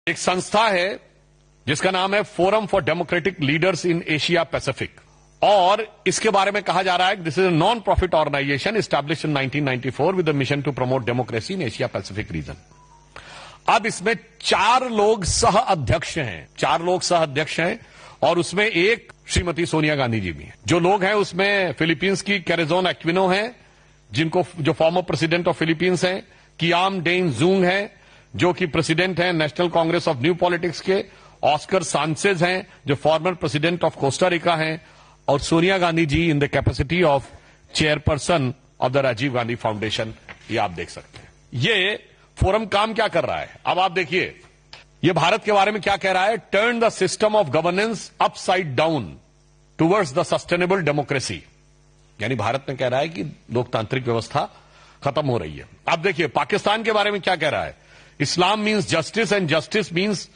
एक संस्था है जिसका नाम है forum for democratic leaders in Asia Pacific, और इसके बारे में कहा जा रहा है कि this is a non profit organisation established in 1994 with the mission to promote democracy in Asia Pacific region. अब इसमें 4 लोग सह अध्यक्ष हैं, और उसमें एक श्रीमती सोनिया गांधी जी भी हैं। जो लोग हैं उसमें फिलीपींस की कैरेजोन एक्विनो है, जो फॉर्मर प्रेसिडेंट ऑफ फिलीपींस हैं, कियाम डेन जूंग है जो कि प्रेसिडेंट हैं National Congress of New Politics के, ऑस्कर सांचेज हैं जो former president of Costa Rica हैं, और Sonia Gandhi ji in the capacity of chairperson of the Rajiv Gandhi Foundation. ये आप देख सकते हैं। ये फोरम काम क्या कर रहा है, अब आप देखिए ये भारत के बारे में क्या कह रहा है। Turn the system of governance upside down towards the sustainable democracy, यानी भारत में कह रहा है कि लोकतांत्रिक व्यवस्था खत्म हो रही है। अब देखिए पाकिस्तान के बारे में क्या कह रहा है। Islam means justice and justice means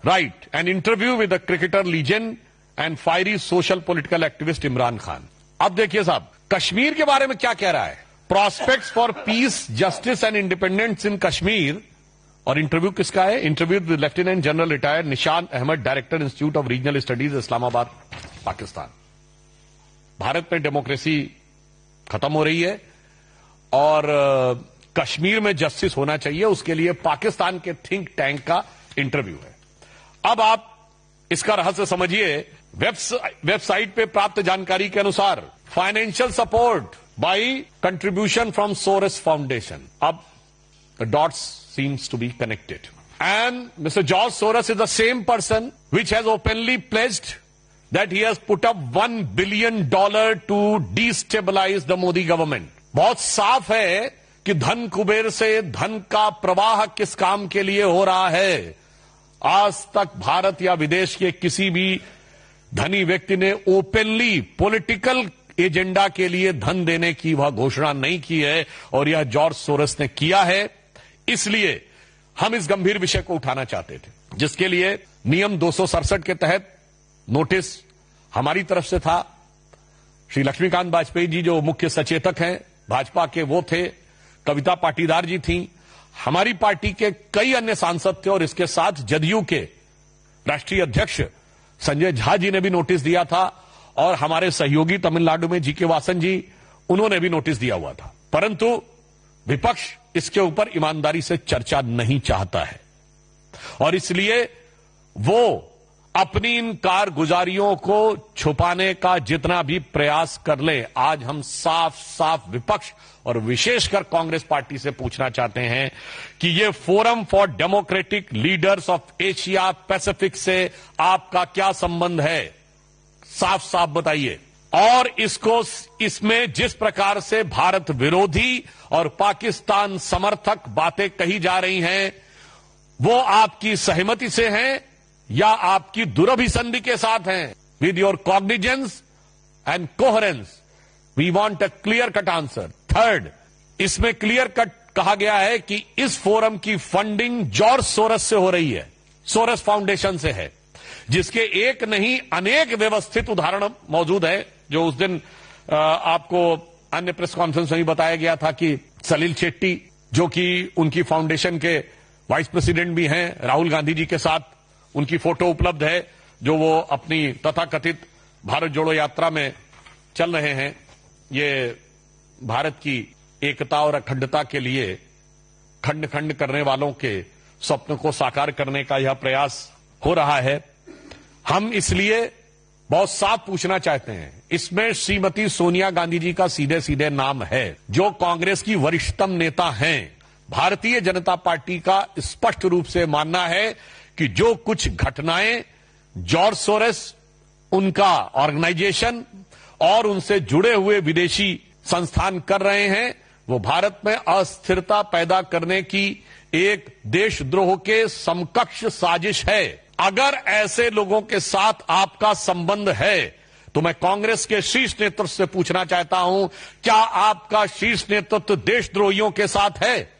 right. An interview with the cricketer legend and fiery social political activist Imran Khan. अब देखिए साहब कश्मीर के बारे में क्या कह रहा है। Prospects for peace justice and independence in Kashmir, और इंटरव्यू किसका है, interview with lieutenant general retired Nishan Ahmed, director institute of regional studies Islamabad Pakistan. Bharat में डेमोक्रेसी खत्म हो रही है और कश्मीर में जस्टिस होना चाहिए, उसके लिए पाकिस्तान के थिंक टैंक का इंटरव्यू है। अब आप इसका रहस्य समझिए। वेबसाइट पे प्राप्त जानकारी के अनुसार financial support by contribution from Soros Foundation. अब the dots seems to be connected, and mister George Soros is the same person which has openly pledged that he has put up $1 billion to destabilize the Modi government। बहुत साफ है कि धन कुबेर से धन का प्रवाह किस काम के लिए हो रहा है। आज तक भारत या विदेश के किसी भी धनी व्यक्ति ने ओपनली पॉलिटिकल एजेंडा के लिए धन देने की वह घोषणा नहीं की है, और यह जॉर्ज सोरस ने किया है। इसलिए हम इस गंभीर विषय को उठाना चाहते थे, जिसके लिए नियम 267 के तहत नोटिस हमारी तरफ से था। श्री लक्ष्मीकांत वाजपेयी जी जो मुख्य सचेतक हैं भाजपा के, वो थे। कविता पाटीदार जी थीं। हमारी पार्टी के कई अन्य सांसद थे, और इसके साथ जदयू के राष्ट्रीय अध्यक्ष संजय झा जी ने भी नोटिस दिया था, और हमारे सहयोगी तमिलनाडु में जी के वासन जी, उन्होंने भी नोटिस दिया हुआ था। परंतु विपक्ष इसके ऊपर ईमानदारी से चर्चा नहीं चाहता है, और इसलिए वो अपनी इन कारगुजारियों को छुपाने का जितना भी प्रयास कर ले, आज हम साफ साफ विपक्ष और विशेषकर कांग्रेस पार्टी से पूछना चाहते हैं कि ये forum for democratic leaders of Asia Pacific से आपका क्या संबंध है, साफ साफ बताइए। और इसमें जिस प्रकार से भारत विरोधी और पाकिस्तान समर्थक बातें कही जा रही हैं, वो आपकी सहमति से हैं या आपकी दुरभिसंधि के साथ हैं। With your cognizance and coherence we want a clear cut answer. Third, इसमें क्लियर कट कहा गया है कि इस फोरम की फंडिंग जॉर्ज सोरस से हो रही है, सोरस फाउंडेशन से है, जिसके एक नहीं अनेक व्यवस्थित उदाहरण मौजूद है। जो उस दिन आपको अन्य प्रेस कॉन्फ्रेंस में भी बताया गया था कि सलील शेट्टी जो कि उनकी फाउंडेशन के वाइस प्रेसिडेंट भी हैं, राहुल गांधी जी के साथ उनकी फोटो उपलब्ध है, जो वो अपनी तथाकथित भारत जोड़ो यात्रा में चल रहे हैं। ये भारत की एकता और अखंडता के लिए खंड खंड करने वालों के स्वप्न को साकार करने का यह प्रयास हो रहा है। हम इसलिए बहुत साफ पूछना चाहते हैं, इसमें श्रीमती सोनिया गांधी जी का सीधे सीधे नाम है, जो कांग्रेस की वरिष्ठतम नेता हैं। भारतीय जनता पार्टी का स्पष्ट रूप से मानना है कि जो कुछ घटनाएं जॉर्ज सोरस, उनका ऑर्गेनाइजेशन और उनसे जुड़े हुए विदेशी संस्थान कर रहे हैं, वो भारत में अस्थिरता पैदा करने की एक देशद्रोह के समकक्ष साजिश है। अगर ऐसे लोगों के साथ आपका संबंध है तो मैं कांग्रेस के शीर्ष नेतृत्व से पूछना चाहता हूं, क्या आपका शीर्ष नेतृत्व देशद्रोहियों के साथ है?